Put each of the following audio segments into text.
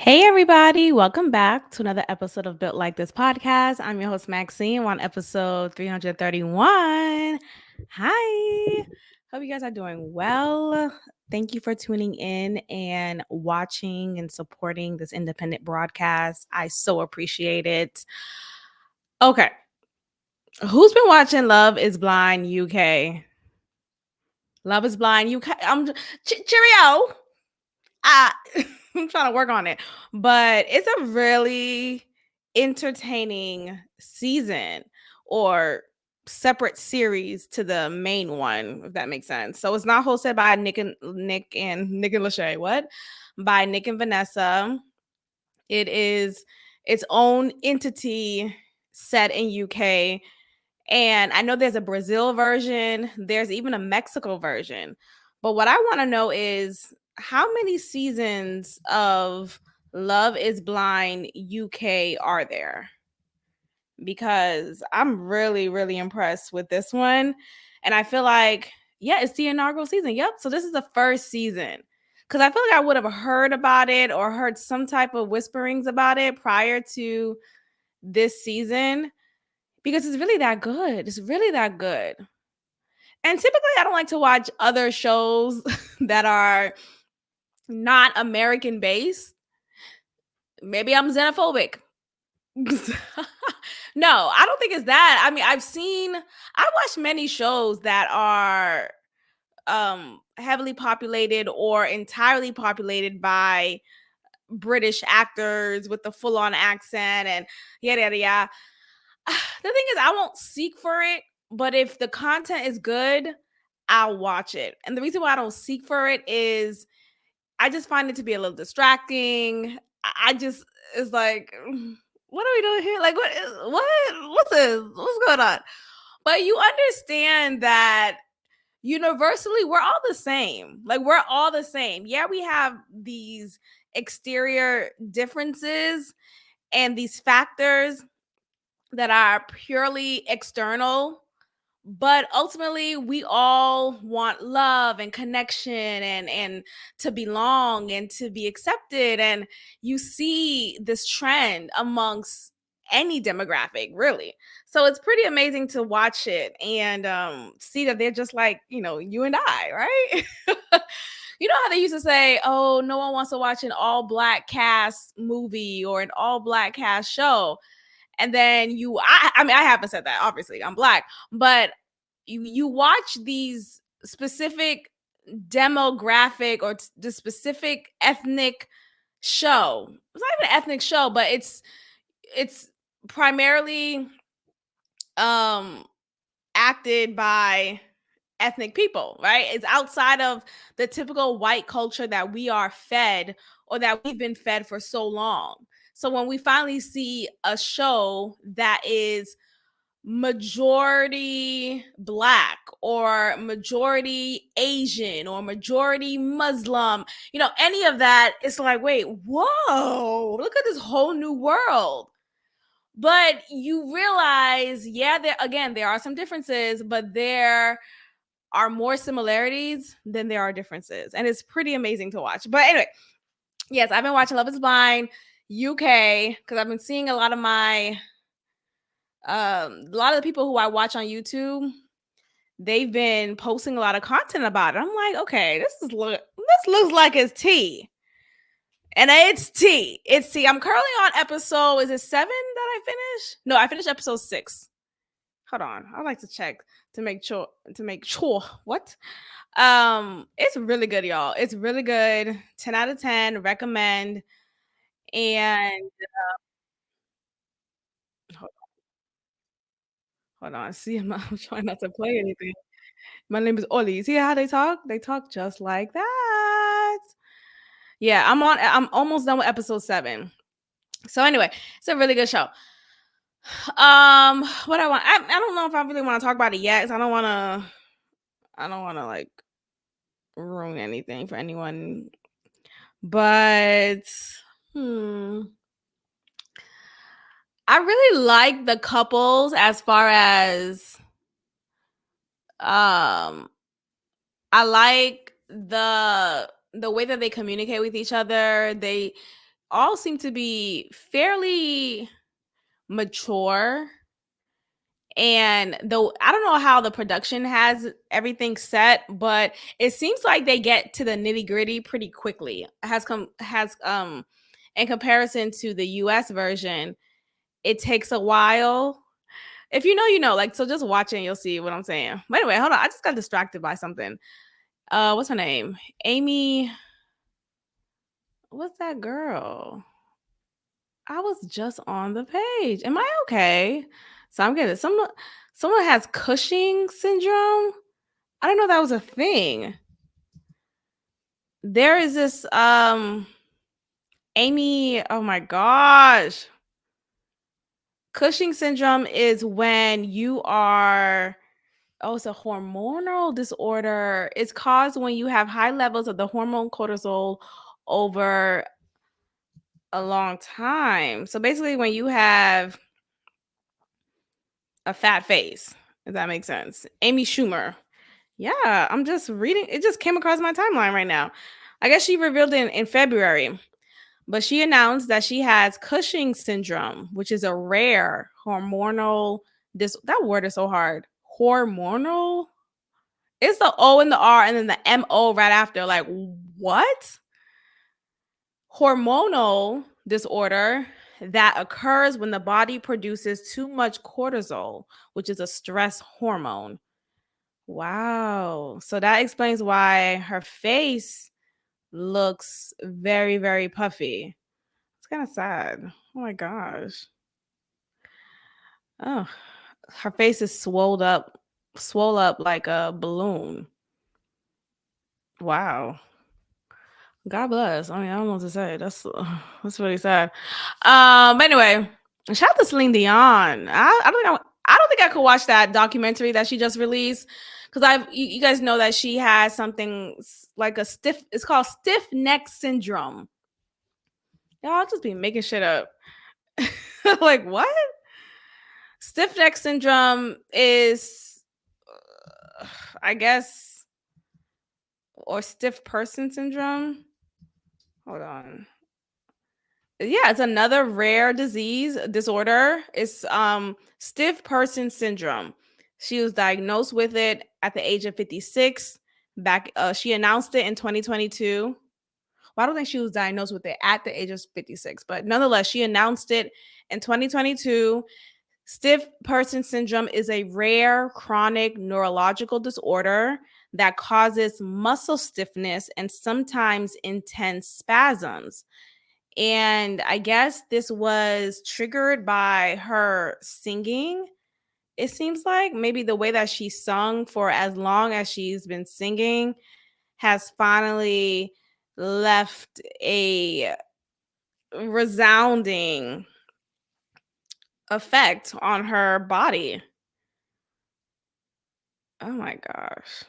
Hey, everybody. Welcome back to another episode of Built Like This podcast. I'm your host, Maxine. We're on episode 331. Hi. Hope you guys are doing well. Thank you for tuning in and watching and supporting this independent broadcast. I so appreciate it. Okay. Who's been watching Love is Blind UK? Love is Blind UK. Cheerio. I I'm trying to work on it. But it's a really entertaining season or separate series to the main one, if that makes sense. So it's not hosted by Nick and Lachey. What? By Nick and Vanessa. It is its own entity set in UK. And I know there's a Brazil version, there's even a Mexico version. But what I want to know is how many seasons of Love is Blind UK are there? Because I'm really, really impressed with this one. And I feel like, yeah, it's the inaugural season. Yep. So this is the first season. Because I feel like I would have heard about it or heard some type of whisperings about it prior to this season because it's really that good. It's really that good. And typically, I don't like to watch other shows that are not American based. Maybe I'm xenophobic. No, I don't think it's that. I mean, I watch many shows that are heavily populated or entirely populated by British actors with the full on accent and yada yada yada. The thing is, I won't seek for it, but if the content is good, I'll watch it. And the reason why I don't seek for it is I just find it to be a little distracting. I just it's like, what are we doing here? Like, what's this? What's going on? But you understand that universally we're all the same. Like we're all the same. Yeah, we have these exterior differences and these factors that are purely external, but ultimately we all want love and connection and to belong and to be accepted. And you see this trend amongst any demographic, really. So it's pretty amazing to watch it and see that they're just like, you and I, right? You know how they used to say, oh, no one wants to watch an all black cast movie or an all black cast show. And then I mean, I haven't said that, obviously, I'm black, but you watch these specific demographic or the specific ethnic show. It's not even an ethnic show, but it's primarily um acted by ethnic people, right? It's outside of the typical white culture that we are fed or that we've been fed for so long. So when we finally see a show that is majority black or majority Asian or majority Muslim, any of that, it's like, wait, whoa, look at this whole new world. But you realize, yeah, there are some differences, but there are more similarities than there are differences. And it's pretty amazing to watch. But anyway, yes, I've been watching Love is Blind UK because I've been seeing a lot of the people who I watch on YouTube, they've been posting a lot of content about it. I'm like, okay, this looks like it's tea. And it's tea. It's tea. I'm currently on episode, is it 7 that I finished? No, I finished episode 6. Hold on. I like to check to make sure. What? It's really good, y'all. It's really good. 10 out of 10. Recommend. And hold on. See, I'm trying not to play anything. My name is Oli. See how they talk? They talk just like that. Yeah, I'm almost done with episode 7. So anyway, it's a really good show. What I don't know if I really want to talk about it yet, because I don't wanna like ruin anything for anyone. But hmm. I really like the couples as far as um I like the way that they communicate with each other. They all seem to be fairly mature. And though I don't know how the production has everything set, but it seems like they get to the nitty gritty pretty quickly. Has in comparison to the US version, it takes a while. If you know, you know. Like, so just watching, you'll see what I'm saying. But anyway, hold on. I just got distracted by something. What's her name? Amy. What's that girl? I was just on the page. Am I okay? So I'm getting someone has Cushing syndrome. I didn't know that was a thing. There is this Amy, oh my gosh. Cushing syndrome is when you are it's a hormonal disorder. It's caused when you have high levels of the hormone cortisol over a long time. So basically when you have a fat face, if that makes sense. Amy Schumer. Yeah, I'm just reading. It just came across my timeline right now. I guess she revealed it in February, but she announced that she has Cushing syndrome, which is a rare hormonal that word is so hard. Hormonal? It's the O and the R and then the MO right after. Like, what? Hormonal disorder that occurs when the body produces too much cortisol, which is a stress hormone. Wow. So that explains why her face looks very, very puffy. It's kind of sad. Oh my gosh. Oh, her face is swole up like a balloon. Wow. God bless. I mean, I don't know what to say. That's really sad. But anyway, shout out to Celine Dion. I don't think I could watch that documentary that she just released because you guys know that she has something like it's called stiff neck syndrome. Y'all, I'll just be making shit up. Like, what? Stiff neck syndrome is, I guess, or stiff person syndrome. Hold on. Yeah, it's another rare disorder. It's stiff person syndrome. She was diagnosed with it at the age of 56. She announced it in 2022. Well, I don't think she was diagnosed with it at the age of 56, but nonetheless, she announced it in 2022. Stiff person syndrome is a rare chronic neurological disorder that causes muscle stiffness and sometimes intense spasms. And I guess this was triggered by her singing. It seems like maybe the way that she sung for as long as she's been singing has finally left a resounding effect on her body. Oh my gosh.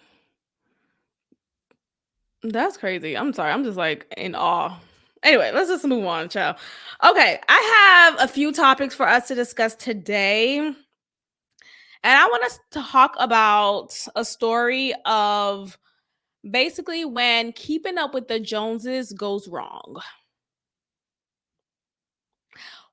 That's crazy. I'm sorry. I'm just like in awe. Anyway, let's just move on, child. Okay, I have a few topics for us to discuss today. And I want us to talk about a story of basically when keeping up with the Joneses goes wrong.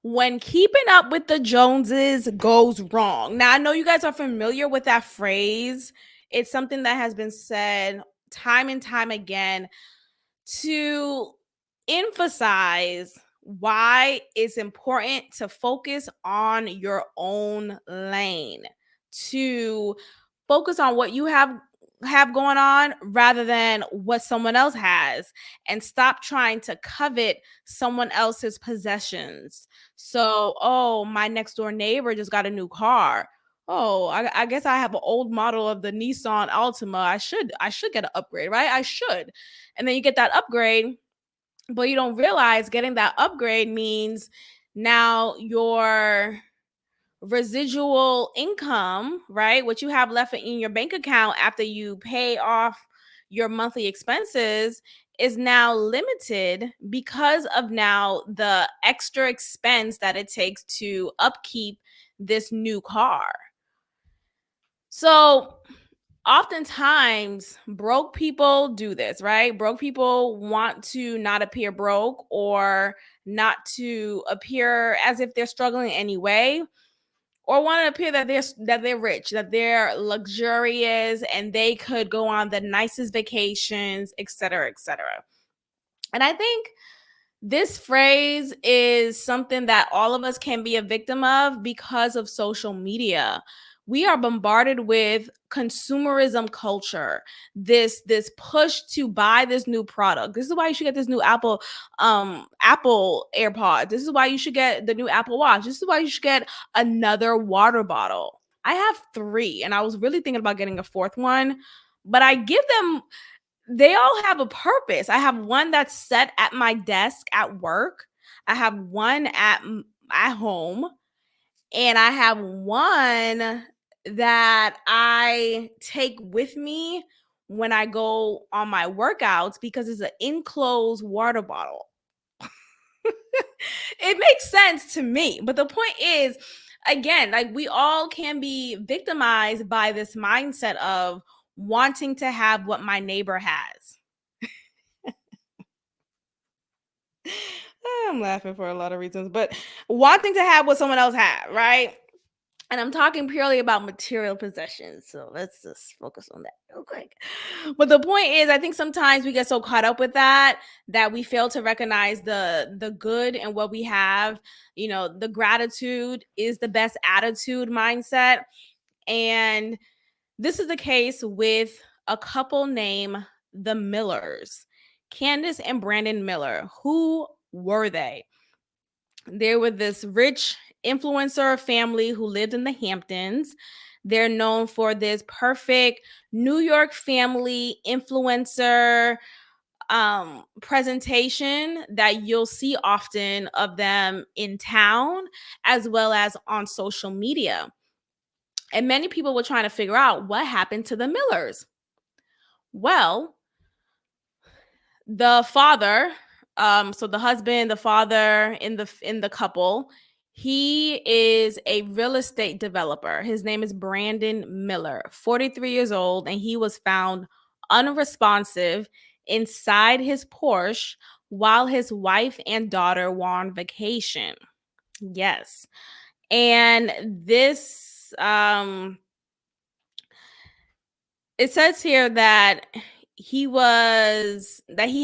When keeping up with the Joneses goes wrong. Now, I know you guys are familiar with that phrase. It's something that has been said time and time again to emphasize why it's important to focus on your own lane, to focus on what you have going on rather than what someone else has, and stop trying to covet someone else's possessions. So, oh, my next door neighbor just got a new car. Oh, I guess I have an old model of the Nissan Altima. I should get an upgrade, right? I should. And then you get that upgrade, but you don't realize getting that upgrade means now your residual income, right? What you have left in your bank account after you pay off your monthly expenses is now limited because of now the extra expense that it takes to upkeep this new car. So Oftentimes, broke people do this, right? Broke people want to not appear broke or not to appear as if they're struggling in any way, or want to appear that they're rich, that they're luxurious, and they could go on the nicest vacations, etc., etc. And I think this phrase is something that all of us can be a victim of because of social media. We are bombarded with consumerism culture, this push to buy this new product. This is why you should get this new Apple AirPods. This is why you should get the new Apple Watch. This is why you should get another water bottle. I have 3 and I was really thinking about getting a 4th one, but I give them they all have a purpose. I have one that's set at my desk at work. I have one at home, and I have one that I take with me when I go on my workouts because it's an enclosed water bottle. It makes sense to me. But the point is, again, like we all can be victimized by this mindset of wanting to have what my neighbor has. I'm laughing for a lot of reasons, but wanting to have what someone else had, right? And I'm talking purely about material possessions. So let's just focus on that real quick. But the point is, I think sometimes we get so caught up with that we fail to recognize the good and what we have. You know, the gratitude is the best attitude mindset. And this is the case with a couple named the Millers, Candace and Brandon Miller. Who were they? They were this rich influencer family who lived in the Hamptons. They're known for this perfect New York family influencer presentation that you'll see often of them in town as well as on social media. And many people were trying to figure out what happened to the Millers. Well, the father, so the husband, the father in the couple, he is a real estate developer. His name is Brandon Miller, 43 years old, and he was found unresponsive inside his Porsche while his wife and daughter were on vacation. Yes. And this it says here that he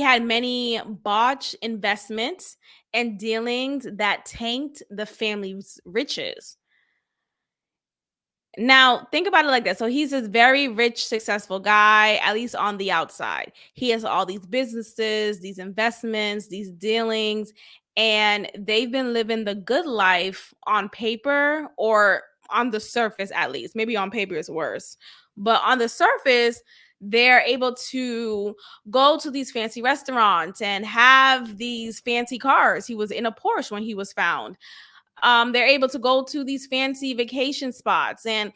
had many botched investments and dealings that tanked the family's riches. Now, think about it like that. So he's this very rich, successful guy, at least on the outside. He has all these businesses, these investments, these dealings, and they've been living the good life on paper or on the surface, at least. Maybe on paper is worse. But on the surface, they're able to go to these fancy restaurants and have these fancy cars. He was in a Porsche when he was found. They're able to go to these fancy vacation spots and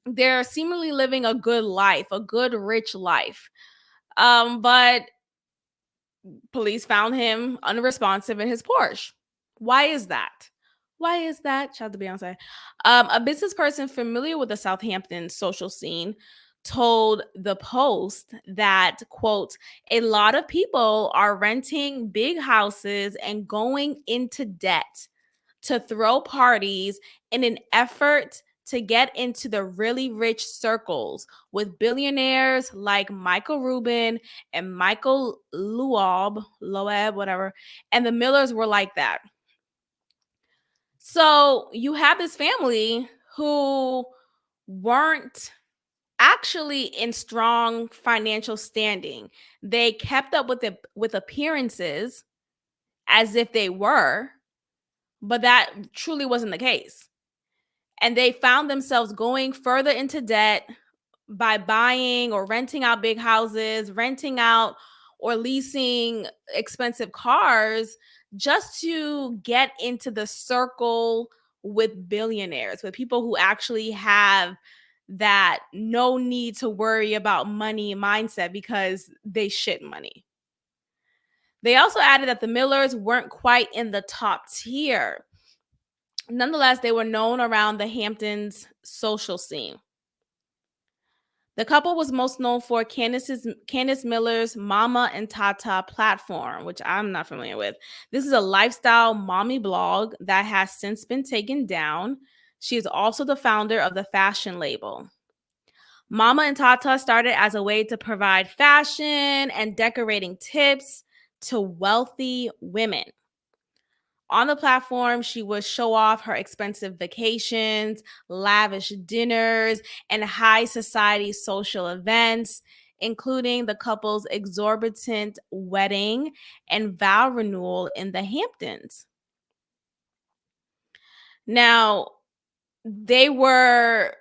they're seemingly living a good life, a good, rich life. But police found him unresponsive in his Porsche. Why is that? Why is that? Shout out to Beyonce. A business person familiar with the Southampton social scene told the Post that, quote, a lot of people are renting big houses and going into debt to throw parties in an effort to get into the really rich circles with billionaires like Michael Rubin and Michael Loeb, whatever. And the Millers were like that. So you have this family who weren't actually in strong financial standing. They kept up with appearances as if they were, but that truly wasn't the case. And they found themselves going further into debt by buying or renting out big houses, renting out or leasing expensive cars just to get into the circle with billionaires, with people who actually have that no need to worry about money mindset because they shit money. They also added that the Millers weren't quite in the top tier. Nonetheless, they were known around the Hamptons social scene. The couple was most known for Candace Miller's Mama and Tata platform, which I'm not familiar with. This is a lifestyle mommy blog that has since been taken down. She is also the founder of the fashion label. Mama and Tata started as a way to provide fashion and decorating tips to wealthy women. On the platform, she would show off her expensive vacations, lavish dinners, and high society social events, including the couple's exorbitant wedding and vow renewal in the Hamptons. Now, they were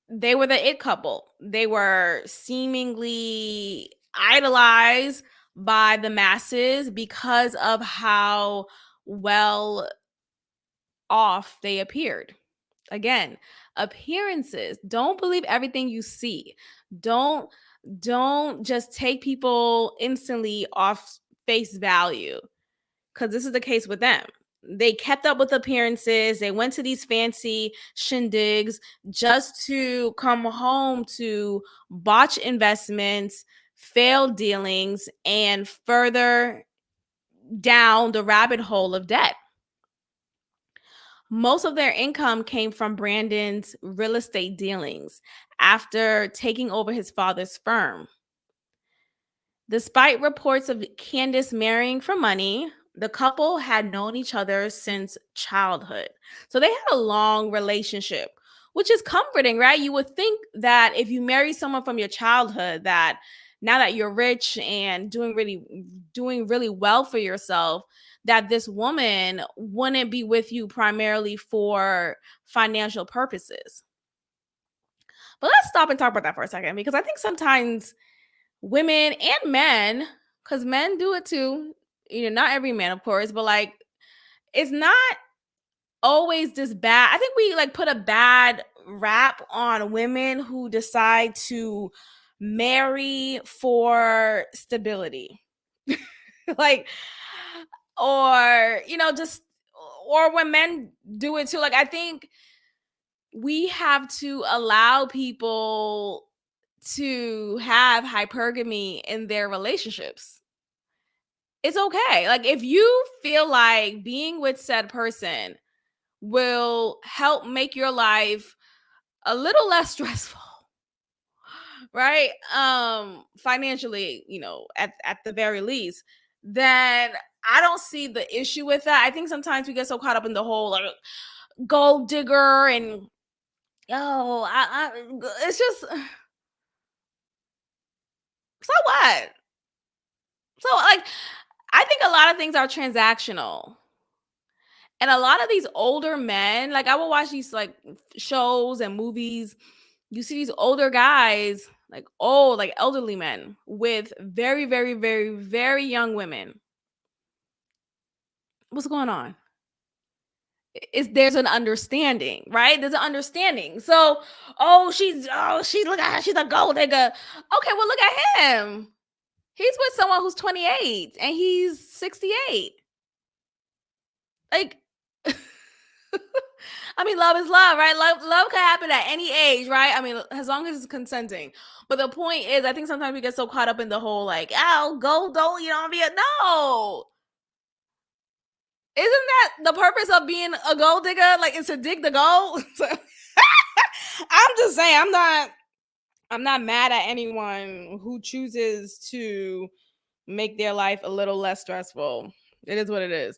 they were the it couple. They were seemingly idolized by the masses because of how well off they appeared. Again, appearances. Don't believe everything you see. Don't don't just take people instantly off face value, because this is the case with them. They kept up with appearances. They went to these fancy shindigs just to come home to botch investments, failed dealings, and further down the rabbit hole of debt. Most of their income came from Brandon's real estate dealings after taking over his father's firm. Despite reports of Candace marrying for money, the couple had known each other since childhood. So they had a long relationship, which is comforting, right? You would think that if you marry someone from your childhood, that now that you're rich and doing really well for yourself, that this woman wouldn't be with you primarily for financial purposes. But let's stop and talk about that for a second, because I think sometimes women and men, because men do it too, not every man, of course, but like it's not always this bad. I think we like put a bad rap on women who decide to marry for stability. Like, or just, or when men do it too. Like, I think we have to allow people to have hypergamy in their relationships. It's okay. Like, if you feel like being with said person will help make your life a little less stressful, right? Financially, at the very least, then I don't see the issue with that. I think sometimes we get so caught up in the whole like gold digger and it's just so what? So like I think a lot of things are transactional. And a lot of these older men, like I will watch these like shows and movies. You see these older guys, like old, like elderly men with very, very, very, very young women. What's going on? Is there's an understanding, right? There's an understanding. So, she look at her, she's a gold digger. Okay, well, look at him. He's with someone who's 28 and he's 68. Like, I mean, love is love, right? Love can happen at any age, right? I mean, as long as it's consenting. But the point is, I think sometimes we get so caught up in the whole like, oh, gold don't, be a no. Isn't that the purpose of being a gold digger? Like, it's to dig the gold. I'm just saying, I'm not mad at anyone who chooses to make their life a little less stressful. It is what it is.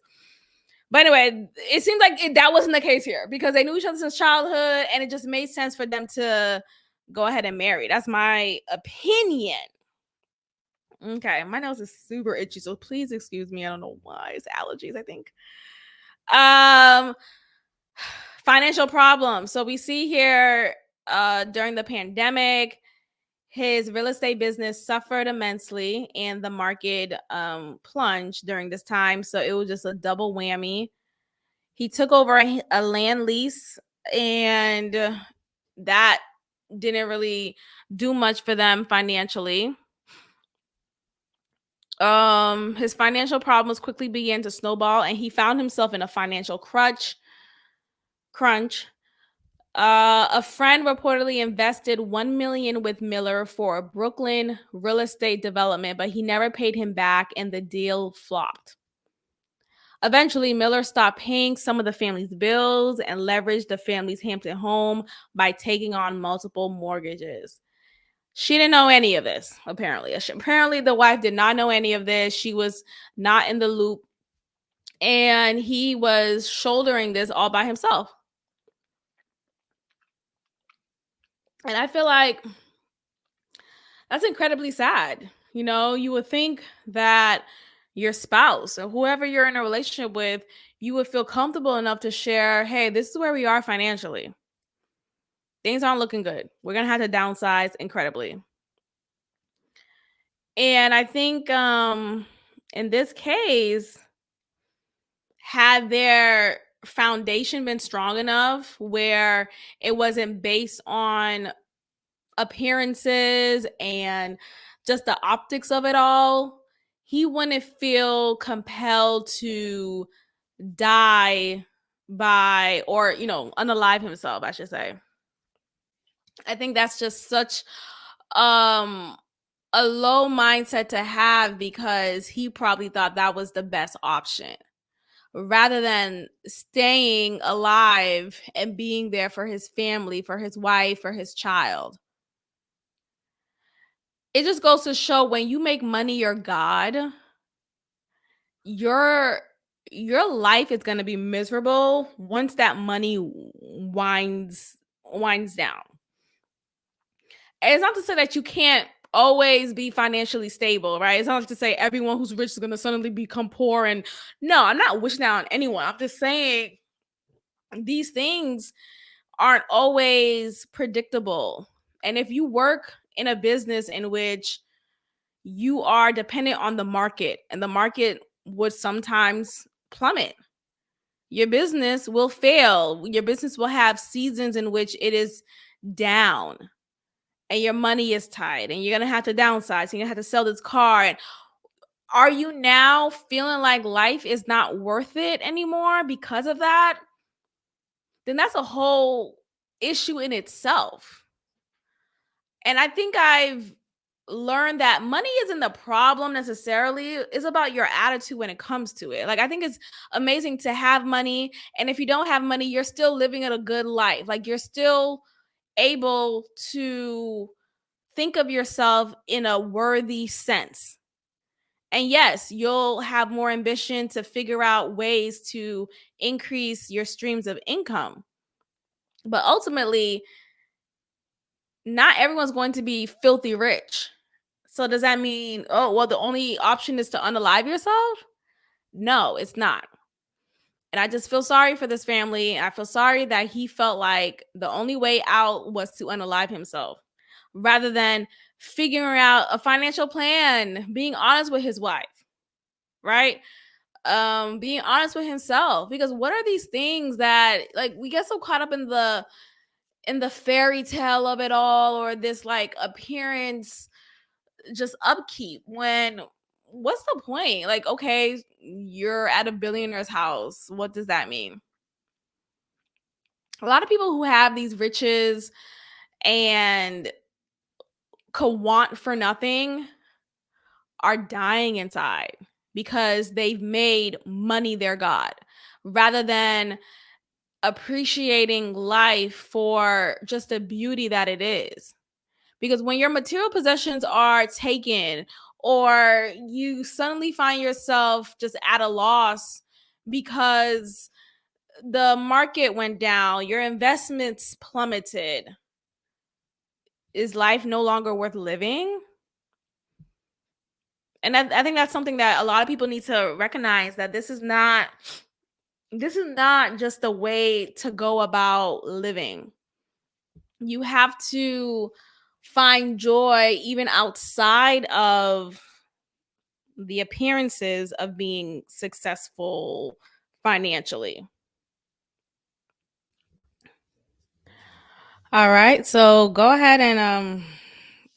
But anyway, it seems like that wasn't the case here because they knew each other since childhood, and it just made sense for them to go ahead and marry. That's my opinion. Okay, my nose is super itchy, so please excuse me. I don't know why. It's allergies, I think. Um, financial problems. So we see here during the pandemic, his real estate business suffered immensely and the market plunged during this time. So it was just a double whammy. He took over a land lease, and that didn't really do much for them financially. His financial problems quickly began to snowball, and he found himself in a financial crunch. A friend reportedly invested 1 million with Miller for a Brooklyn real estate development, but he never paid him back and the deal flopped. Eventually, Miller stopped paying some of the family's bills and leveraged the family's Hampton home by taking on multiple mortgages. She didn't know any of this, apparently. Apparently, the wife did not know any of this. She was not in the loop, and he was shouldering this all by himself. And I feel like that's incredibly sad. You know, you would think that your spouse or whoever you're in a relationship with, you would feel comfortable enough to share, hey, this is where we are financially. Things aren't looking good. We're going to have to downsize incredibly. And I think in this case, had their foundation been strong enough where it wasn't based on appearances and just the optics of it all, he wouldn't feel compelled to die by, or, unalive himself, I should say. I think that's just such um a low mindset to have because he probably thought that was the best option rather than staying alive and being there for his family, for his wife, for his child. It just goes to show when you make money your god, your your life is going to be miserable once that money winds down. And it's not to say that you can't always be financially stable, right? It's not to say everyone who's rich is going to suddenly become poor. And no, I'm not wishing that on anyone. I'm just saying these things aren't always predictable. And if you work in a business in which you are dependent on the market and the market would sometimes plummet, your business will fail. Your business will have seasons in which it is down and your money is tight and you're going to have to downsize and you're going to have to sell this car. And are you now feeling like life is not worth it anymore because of that? Then that's a whole issue in itself. And I think I've learned that money isn't the problem necessarily. It's about your attitude when it comes to it. Like, I think it's amazing to have money. And if you don't have money, you're still living a good life. Like, you're still able to think of yourself in a worthy sense. And yes, you'll have more ambition to figure out ways to increase your streams of income. But ultimately, not everyone's going to be filthy rich. So does that mean, oh, well, the only option is to unalive yourself? No, it's not. And I just feel sorry for this family. I feel sorry that he felt like the only way out was to unalive himself rather than figuring out a financial plan, being honest with his wife, right? Being honest with himself. Because what are these things that, like, we get so caught up in the fairy tale of it all, or this like appearance just upkeep, when what's the point? Like, okay, you're at a billionaire's house. What does that mean? A lot of people who have these riches and could want for nothing are dying inside because they've made money their god rather than appreciating life for just the beauty that it is. Because when your material possessions are taken, or you suddenly find yourself just at a loss because the market went down, your investments plummeted, is life no longer worth living? And I think that's something that a lot of people need to recognize, that this is not just the way to go about living. You have to find joy even outside of the appearances of being successful financially. All right, so go ahead and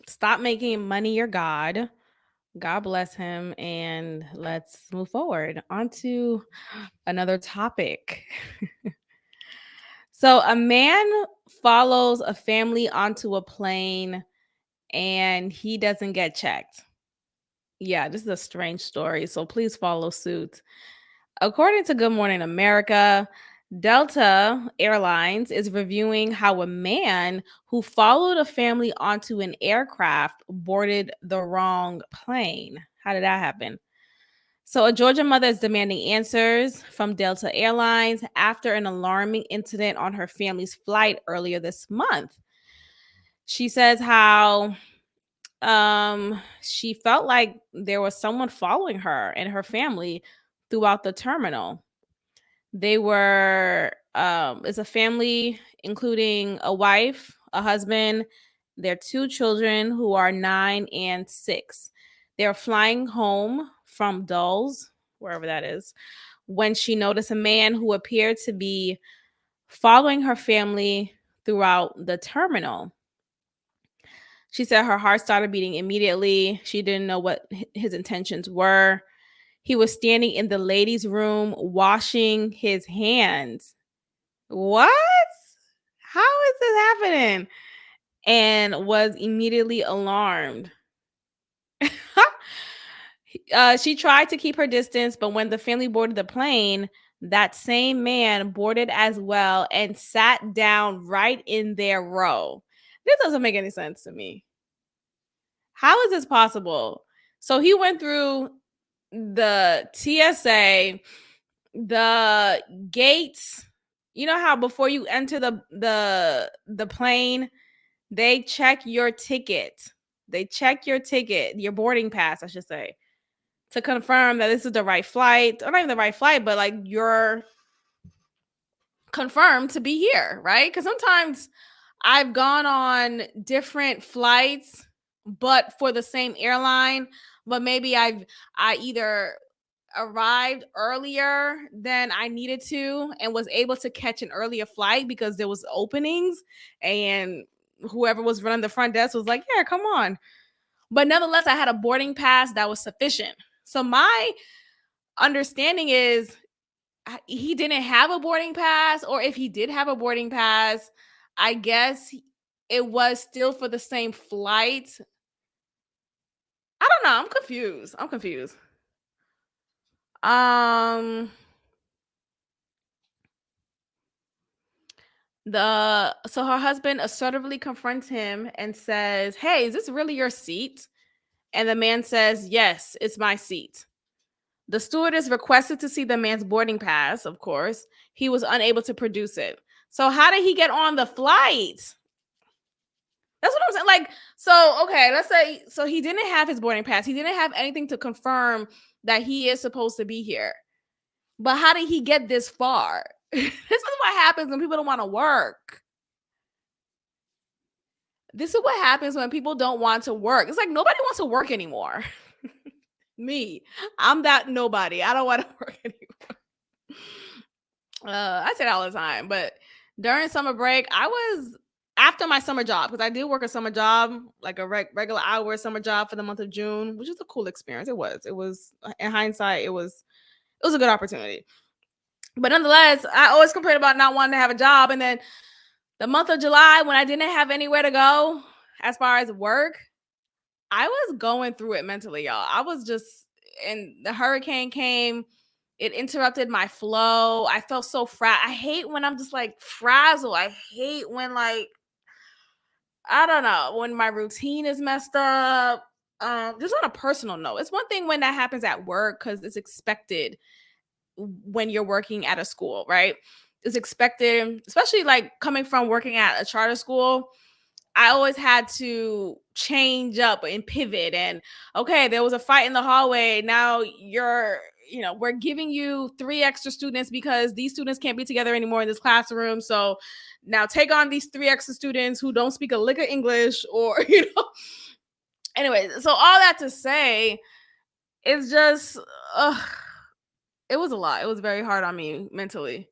stop making money your god. God bless him, and let's move forward on to another topic. So a man follows a family onto a plane and he doesn't get checked. Yeah, this is a strange story, so please follow suit. According to Good Morning America, Delta Airlines is reviewing how a man who followed a family onto an aircraft boarded the wrong plane. How did that happen? So, a Georgia mother is demanding answers from Delta Airlines after an alarming incident on her family's flight earlier this month. She says how she felt like there was someone following her and her family throughout the terminal. They were it's a family including a wife, a husband, their two children who are 9 and 6. They're flying home from Dulles, wherever that is, when she noticed a man who appeared to be following her family throughout the terminal. She said her heart started beating immediately. She didn't know what his intentions were. He was standing in the ladies' room washing his hands. What? How is this happening? And was immediately alarmed. She tried to keep her distance, but when the family boarded the plane, that same man boarded as well and sat down right in their row. This doesn't make any sense to me. How is this possible? So he went through the TSA, the gates. You know how before you enter the plane, they check your ticket. They check your ticket, your boarding pass, I should say, to confirm that this is the right flight, or not even the right flight, but like you're confirmed to be here, right? Because sometimes I've gone on different flights, but for the same airline, but maybe I either arrived earlier than I needed to and was able to catch an earlier flight because there was openings and whoever was running the front desk was like, "Yeah, come on." But nonetheless, I had a boarding pass that was sufficient. So my understanding is he didn't have a boarding pass, or if he did have a boarding pass, I guess it was still for the same flight. I don't know. I'm confused. So her husband assertively confronts him and says, "Hey, is this really your seat?" And the man says, "Yes, it's my seat." The stewardess requested to see the man's boarding pass, of course. He was unable to produce it. So how did he get on the flight? That's what I'm saying. Like, so okay, let's say so he didn't have his boarding pass. He didn't have anything to confirm that he is supposed to be here. But how did he get this far? This is what happens when people don't want to work. This is what happens when people don't want to work. It's like nobody wants to work anymore. Me, I'm that nobody. I don't want to work anymore. I say that all the time, but during summer break, I was after my summer job because I did work a summer job, like a regular hour summer job for the month of June, which is a cool experience. It was. It was in hindsight, it was a good opportunity. But nonetheless, I always complain about not wanting to have a job, and then the month of July when I didn't have anywhere to go as far as work, I was going through it mentally, y'all. I was just, and the hurricane came. It interrupted my flow. I felt so I hate when I'm just like frazzled. I hate when like I don't know when my routine is messed up. Just on a personal note, it's one thing when that happens at work because it's expected when you're working at a school, right? It's expected, especially like coming from working at a charter school. I always had to change up and pivot. And okay, there was a fight in the hallway. Now we're giving you 3 extra students because these students can't be together anymore in this classroom. So now take on these 3 extra students who don't speak a lick of English or, Anyway, so all that to say, it's just, it was a lot. It was very hard on me mentally.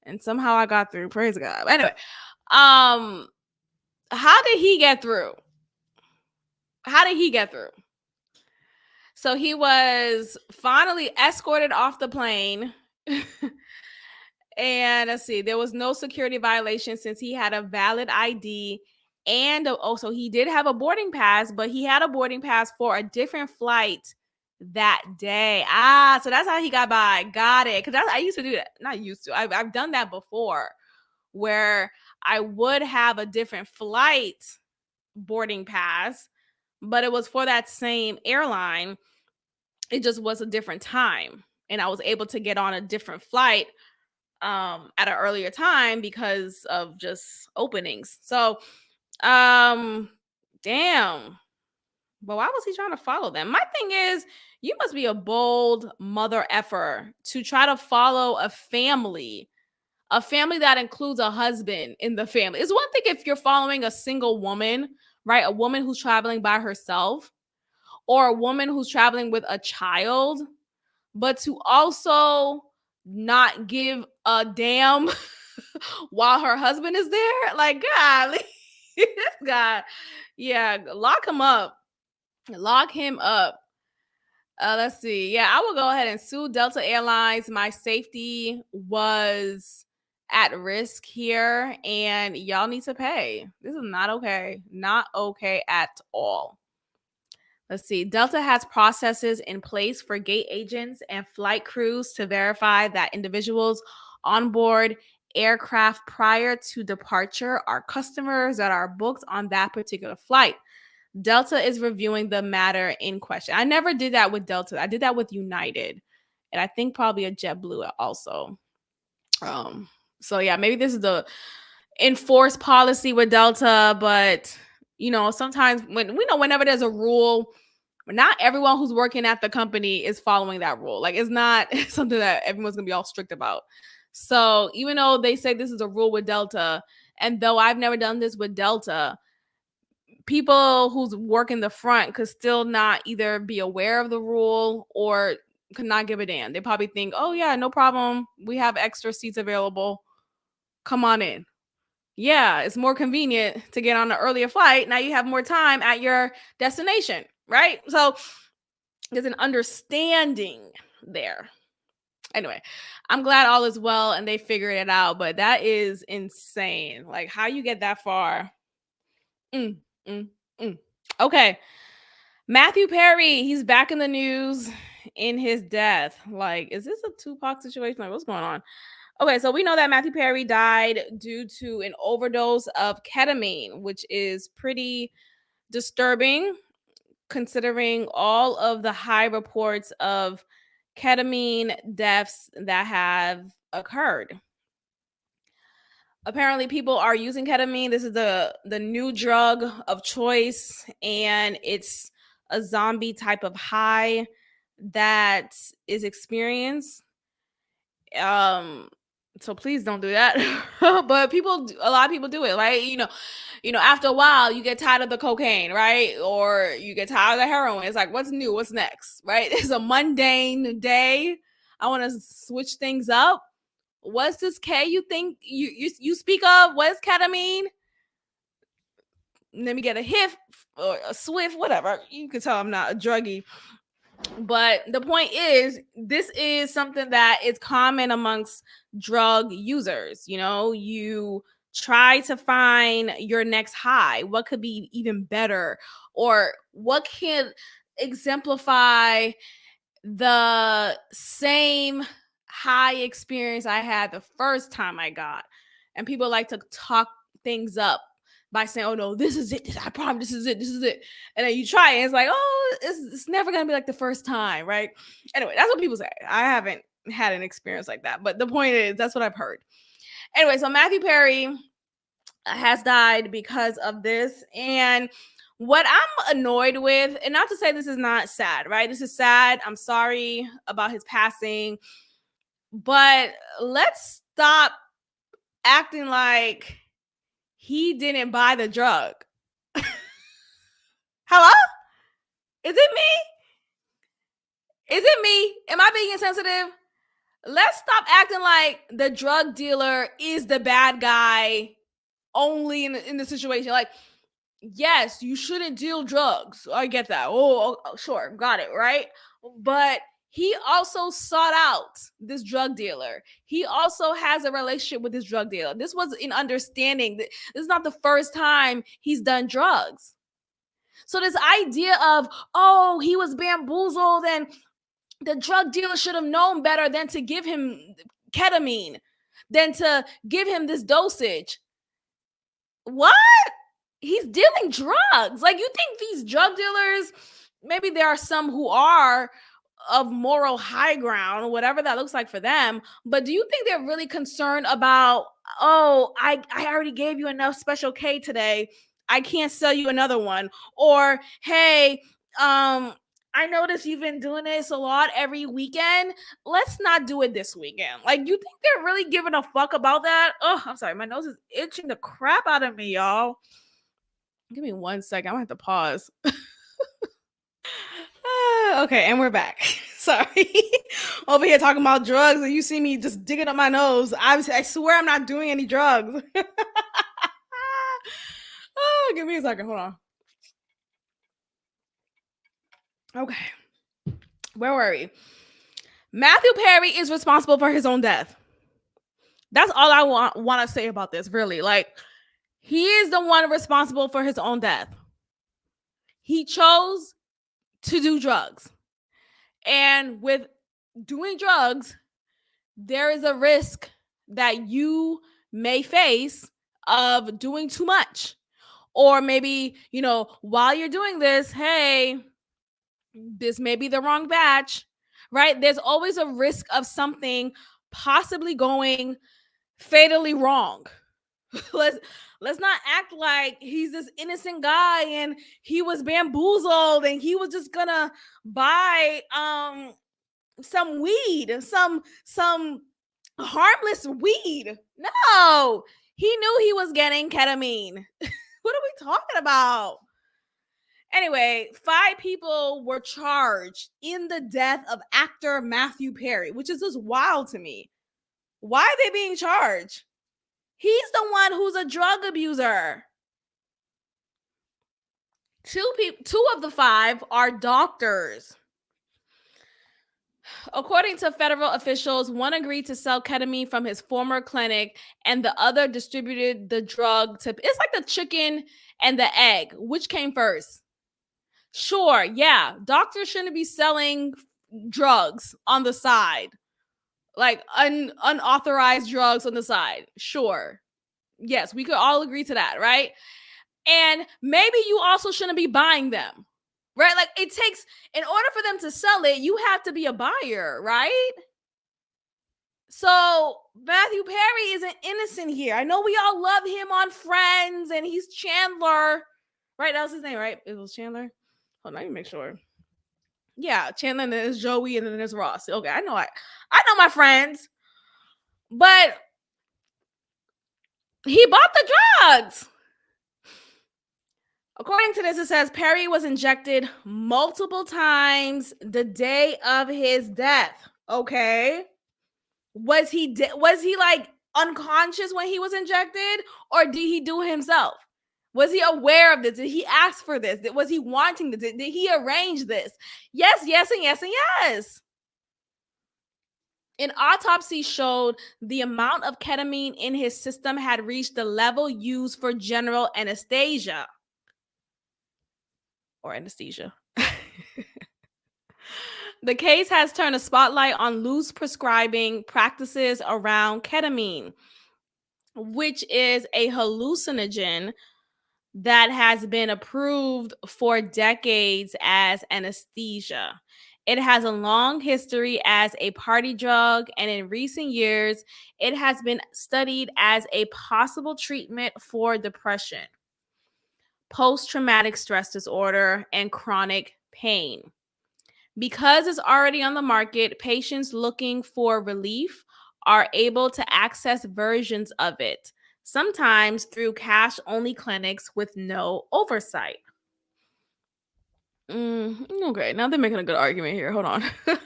And somehow I got through. Praise God. Anyway, um, how did he get through? How did he get through? So he was finally escorted off the plane And let's see, there was no security violation since he had a valid ID. And also, he did have a boarding pass, but he had a boarding pass for a different flight that day. So that's how he got by. Got it. Because I used to do that. Not used to. I've done that before, where I would have a different flight boarding pass, but it was for that same airline. It just was a different time, and I was able to get on a different flight at an earlier time because of just openings. So damn. But why was he trying to follow them? My thing is, you must be a bold mother effer to try to follow a family that includes a husband in the family. It's one thing if you're following a single woman, right? A woman who's traveling by herself, or a woman who's traveling with a child, but to also not give a damn while her husband is there. Like, golly, this guy, yeah, lock him up. Lock him up. Let's see. Yeah, I will go ahead and sue Delta Airlines. My safety was at risk here, and y'all need to pay. This is not okay. Not okay at all. Let's see. Delta has processes in place for gate agents and flight crews to verify that individuals on board aircraft prior to departure are customers that are booked on that particular flight. Delta is reviewing the matter in question. I never did that with Delta. I did that with United, and I think probably a JetBlue also. So yeah, maybe this is the enforced policy with Delta, but sometimes whenever there's a rule, not everyone who's working at the company is following that rule. Like, it's not something that everyone's gonna be all strict about. So even though they say this is a rule with Delta, and though I've never done this with Delta, people who's working the front could still not either be aware of the rule or could not give a damn. They probably think, oh yeah, no problem. We have extra seats available. Come on in. Yeah, it's more convenient to get on an earlier flight. Now you have more time at your destination, right? So there's an understanding there. Anyway, I'm glad all is well and they figured it out, but that is insane. Like, how you get that far? Mm, mm, mm. Okay. Matthew Perry, he's back in the news in his death. Like, is this a Tupac situation? Like, what's going on? Okay, so we know that Matthew Perry died due to an overdose of ketamine, which is pretty disturbing considering all of the high reports of ketamine deaths that have occurred. Apparently people are using ketamine. This is the new drug of choice, and it's a zombie type of high that is experienced. So please don't do that. But a lot of people do it, right? After a while you get tired of the cocaine, right? Or you get tired of the heroin. It's like, what's new? What's next? Right? It's a mundane day. I want to switch things up. What's this K you think you speak of? What's ketamine? Let me get a HIF or a Swift, whatever. You can tell I'm not a druggie. But the point is, this is something that is common amongst drug users. You try to find your next high. What could be even better? Or what can exemplify the same high experience I had the first time I got? And people like to talk things up by saying, oh no, this is it. I promise this is it. This is it. And then you try it. And it's like, oh, it's never going to be like the first time. Right. Anyway, that's what people say. I haven't had an experience like that. But the point is, that's what I've heard. Anyway, so Matthew Perry has died because of this. And what I'm annoyed with, and not to say this is not sad, right? This is sad. I'm sorry about his passing. But let's stop acting like he didn't buy the drug. Hello? Is it me? Is it me? Am I being insensitive? Let's stop acting like the drug dealer is the bad guy only in the situation. Like, yes, you shouldn't deal drugs. I get that. Oh, sure. Got it, right? But he also sought out this drug dealer. He also has a relationship with this drug dealer. This was an understanding that this is not the first time he's done drugs. So this idea of, oh, he was bamboozled and the drug dealer should have known better than to give him ketamine, than to give him this dosage. What? He's dealing drugs. Like, you think these drug dealers, maybe there are some who are of moral high ground, whatever that looks like for them, but do you think they're really concerned about, oh, I already gave you enough special K today, I can't sell you another one? Or, hey, I noticed you've been doing this a lot every weekend, let's not do it this weekend. Like, you think they're really giving a fuck about that? Oh, I'm sorry, my nose is itching the crap out of me, y'all. Give me 1 second. I'm gonna have to pause. Okay, and we're back. Sorry. Over here talking about drugs, and you see me just digging up my nose. I swear I'm not doing any drugs. Oh, give me a second. Hold on. Okay. Where were we? Matthew Perry is responsible for his own death. That's all I want to say about this, really. Like, he is the one responsible for his own death. He chose to do drugs. And with doing drugs, there is a risk that you may face of doing too much. Or maybe, while you're doing this, hey, this may be the wrong batch, right? There's always a risk of something possibly going fatally wrong. Let's not act like he's this innocent guy and he was bamboozled and he was just gonna buy some weed, some harmless weed. No, he knew he was getting ketamine. What are we talking about? Anyway, 5 people were charged in the death of actor Matthew Perry, which is just wild to me. Why are they being charged? He's the one who's a drug abuser. 2 of the 5 are doctors. According to federal officials, one agreed to sell ketamine from his former clinic and the other distributed the drug to, it's like the chicken and the egg. Which came first? Sure, yeah. Doctors shouldn't be selling drugs on the side. Like unauthorized drugs on the side. Sure. Yes, we could all agree to that, right? And maybe you also shouldn't be buying them. Right? Like, it takes, in order for them to sell it, you have to be a buyer, right? So Matthew Perry isn't innocent here. I know we all love him on Friends, and he's Chandler, right? That was his name, right? It was Chandler. Hold on, let me make sure. Yeah, Chandler, and then there's Joey, and then there's Ross. Okay, I know my friends, but he bought the drugs. According to this, it says Perry was injected multiple times the day of his death. Okay. Was he like unconscious when he was injected, or did he do it himself? Was he aware of this? Did he ask for this? Was he wanting this? Did he arrange this? Yes, yes, and yes, and yes. An autopsy showed the amount of ketamine in his system had reached the level used for general anesthesia. Or anesthesia. The case has turned a spotlight on loose prescribing practices around ketamine, which is a hallucinogen that has been approved for decades as anesthesia. It has a long history as a party drug, and in recent years, it has been studied as a possible treatment for depression, post-traumatic stress disorder, and chronic pain. Because it's already on the market, patients looking for relief are able to access versions of it, sometimes through cash-only clinics with no oversight. Okay, now they're making a good argument here. Hold on. But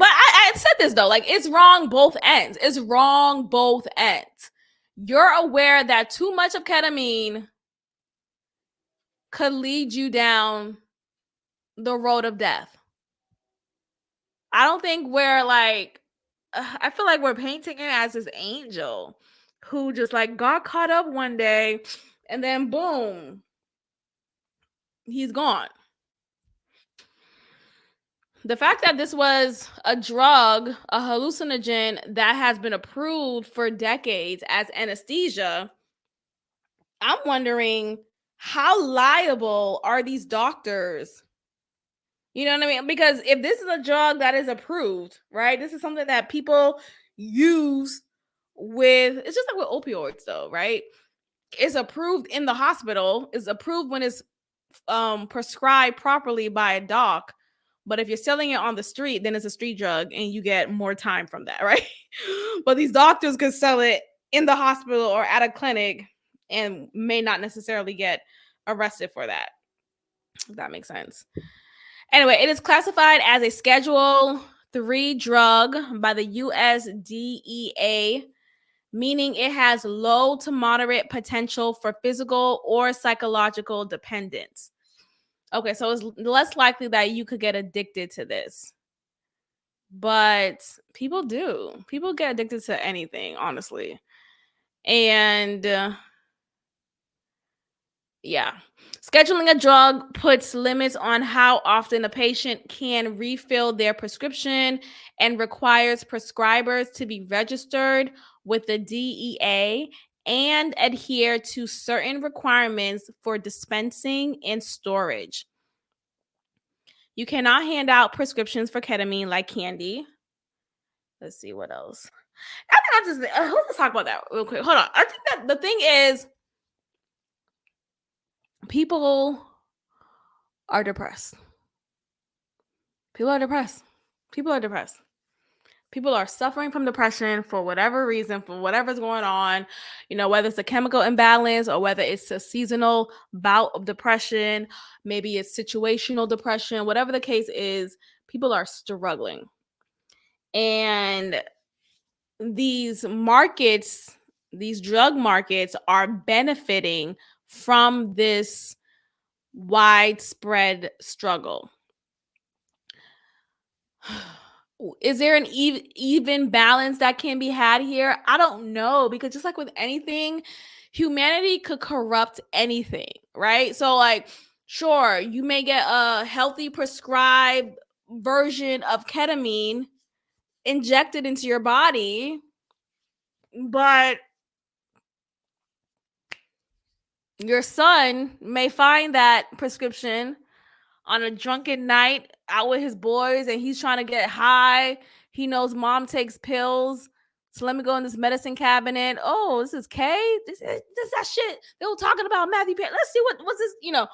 I said this, though. Like, it's wrong both ends. It's wrong both ends. You're aware that too much of ketamine could lead you down the road of death. I don't think we're like, I feel like we're painting him as this angel who just like got caught up one day and then boom, he's gone. The fact that this was a drug, a hallucinogen that has been approved for decades as anesthesia, I'm wondering how liable are these doctors? You know what I mean? Because if this is a drug that is approved, right? This is something that people use with, it's just like with opioids though, right? It's approved in the hospital, it's approved when it's prescribed properly by a doc. But if you're selling it on the street, then it's a street drug and you get more time from that, right? But these doctors could sell it in the hospital or at a clinic and may not necessarily get arrested for that. If that makes sense. Anyway, it is classified as a Schedule 3 drug by the USDEA, meaning it has low to moderate potential for physical or psychological dependence. Okay, so it's less likely that you could get addicted to this. But people do. People get addicted to anything, honestly. And yeah. Scheduling a drug puts limits on how often a patient can refill their prescription and requires prescribers to be registered with the DEA and adhere to certain requirements for dispensing and storage. You cannot hand out prescriptions for ketamine like candy. Let's see what else. I think let's talk about that real quick. Hold on. I think that the thing is, people are depressed. People are depressed. People are depressed. People are suffering from depression for whatever reason, for whatever's going on, whether it's a chemical imbalance or whether it's a seasonal bout of depression, maybe it's situational depression, whatever the case is, people are struggling. And these markets, these drug markets are benefiting from this widespread struggle. Is there an even balance that can be had here? I don't know, because just like with anything, humanity could corrupt anything, right? So like, sure, you may get a healthy prescribed version of ketamine injected into your body, but your son may find that prescription on a drunken night out with his boys and he's trying to get high. He knows mom takes pills. So let me go in this medicine cabinet. Oh, this is K. This that shit they were talking about Matthew Perry. Let's see what's this,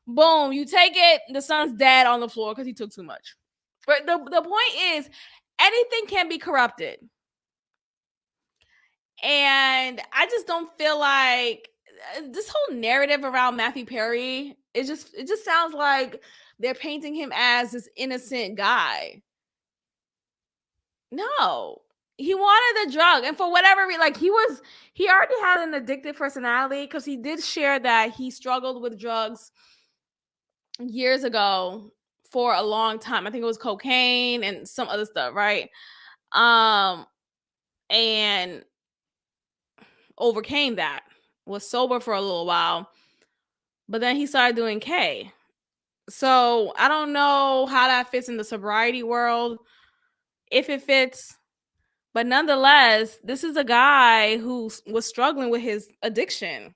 Boom, you take it, the son's dead on the floor because he took too much. But the point is, anything can be corrupted. And I just don't feel like this whole narrative around Matthew Perry, it just sounds like they're painting him as this innocent guy. No, he wanted the drug, and for whatever reason, like he already had an addictive personality, because he did share that he struggled with drugs years ago for a long time. I think it was cocaine and some other stuff, right? And overcame that, was sober for a little while, but then he started doing K. So I don't know how that fits in the sobriety world, if it fits, but nonetheless, this is a guy who was struggling with his addiction.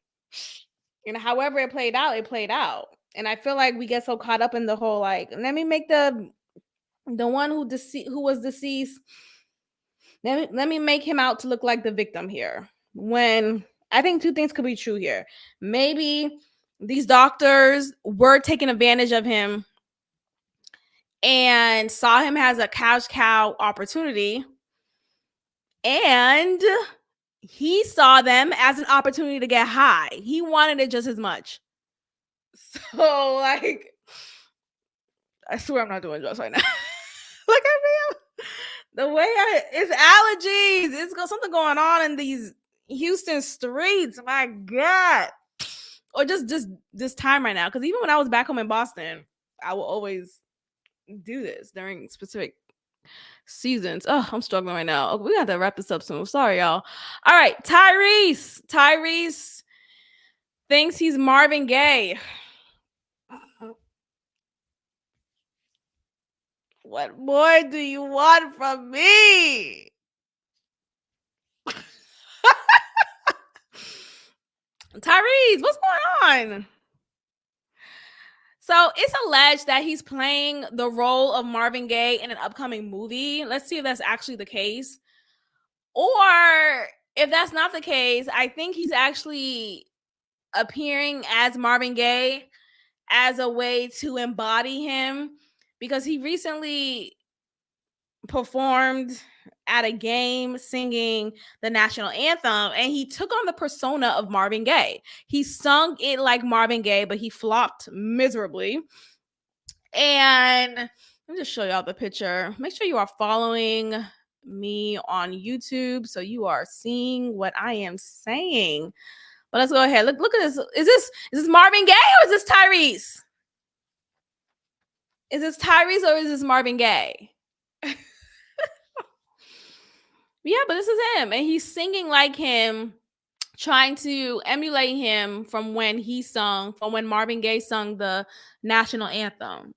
And however it played out, it played out. And I feel like we get so caught up in the whole like, let me make the one who was deceased, let me make him out to look like the victim here. When I think two things could be true here. Maybe these doctors were taking advantage of him and saw him as a cash cow opportunity, and he saw them as an opportunity to get high. He wanted it just as much. So, like, I swear I'm not doing drugs right now. Like, I feel the way it's allergies. It's something going on in these Houston streets. My God. Or just this time right now. Because even when I was back home in Boston, I will always do this during specific Seasons. Oh, I'm struggling right now. We got to wrap this up soon. Sorry, y'all. All right, Tyrese. Tyrese thinks he's Marvin Gaye. What more do you want from me? Tyrese, what's going on? So it's alleged that he's playing the role of Marvin Gaye in an upcoming movie. Let's see if that's actually the case. Or if that's not the case, I think he's actually appearing as Marvin Gaye as a way to embody him, because he recently performed at a game singing the national anthem, and he took on the persona of Marvin Gaye. He sung it like Marvin Gaye, but he flopped miserably. And let me just show y'all the picture. Make sure you are following me on YouTube so you are seeing what I am saying. But let's go ahead. Look at this. Is this Marvin Gaye or is this Tyrese? Is this Tyrese or is this Marvin Gaye? Yeah, but this is him, and he's singing like him, trying to emulate him from when Marvin Gaye sung the national anthem.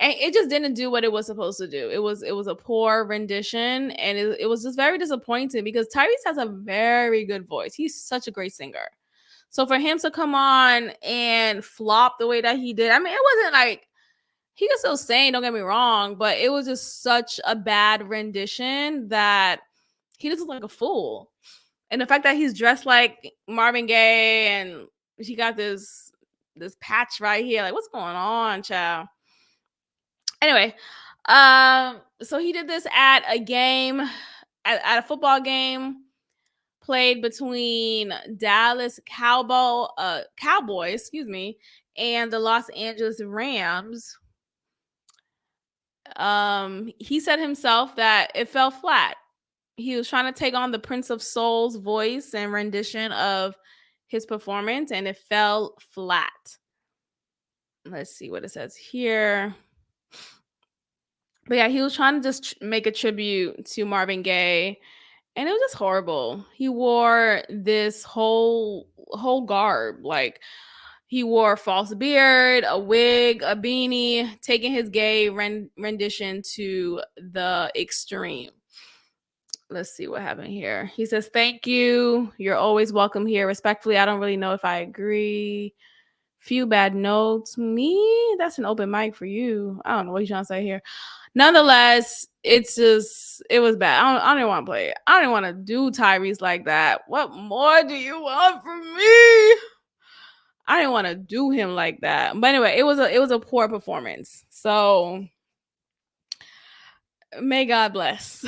And it just didn't do what it was supposed to do. It was a poor rendition, and it was just very disappointing because Tyrese has a very good voice. He's such a great singer. So for him to come on and flop the way that he did, I mean, it wasn't like he could still sing, don't get me wrong, but it was just such a bad rendition that he just looked like a fool. And the fact that he's dressed like Marvin Gaye and he got this patch right here, like, what's going on, child? Anyway, so he did this at a game, at a football game played between Dallas Cowboys, excuse me, and the Los Angeles Rams. He said himself that it fell flat. He was trying to take on the Prince of Soul's voice and rendition of his performance, and it fell flat. Let's see what it says here. But yeah, he was trying to just make a tribute to Marvin Gaye, and it was just horrible. He wore this whole garb. Like, he wore a false beard, a wig, a beanie, taking his gay rendition to the extreme. Let's see what happened here. He says, "Thank you. You're always welcome here. Respectfully, I don't really know if I agree. Few bad notes. Me? That's an open mic for you. I don't know what he's trying to say here. Nonetheless, it was bad. I don't even want to play it. I don't even want to do Tyrese like that. What more do you want from me? I didn't want to do him like that. But anyway, it was a poor performance. So may God bless."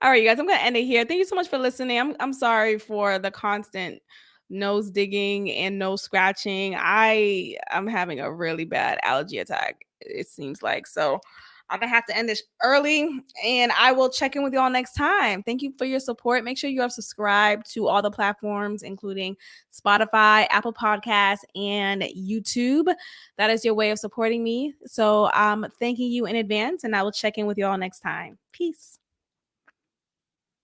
All right, you guys, I'm gonna end it here. Thank you so much for listening. I'm sorry for the constant nose digging and nose scratching. I'm having a really bad allergy attack, it seems like. So I'm gonna have to end this early, and I will check in with you all next time. Thank you for your support. Make sure you have subscribed to all the platforms, including Spotify, Apple Podcasts, and YouTube. That is your way of supporting me. So I'm thanking you in advance, and I will check in with you all next time. Peace.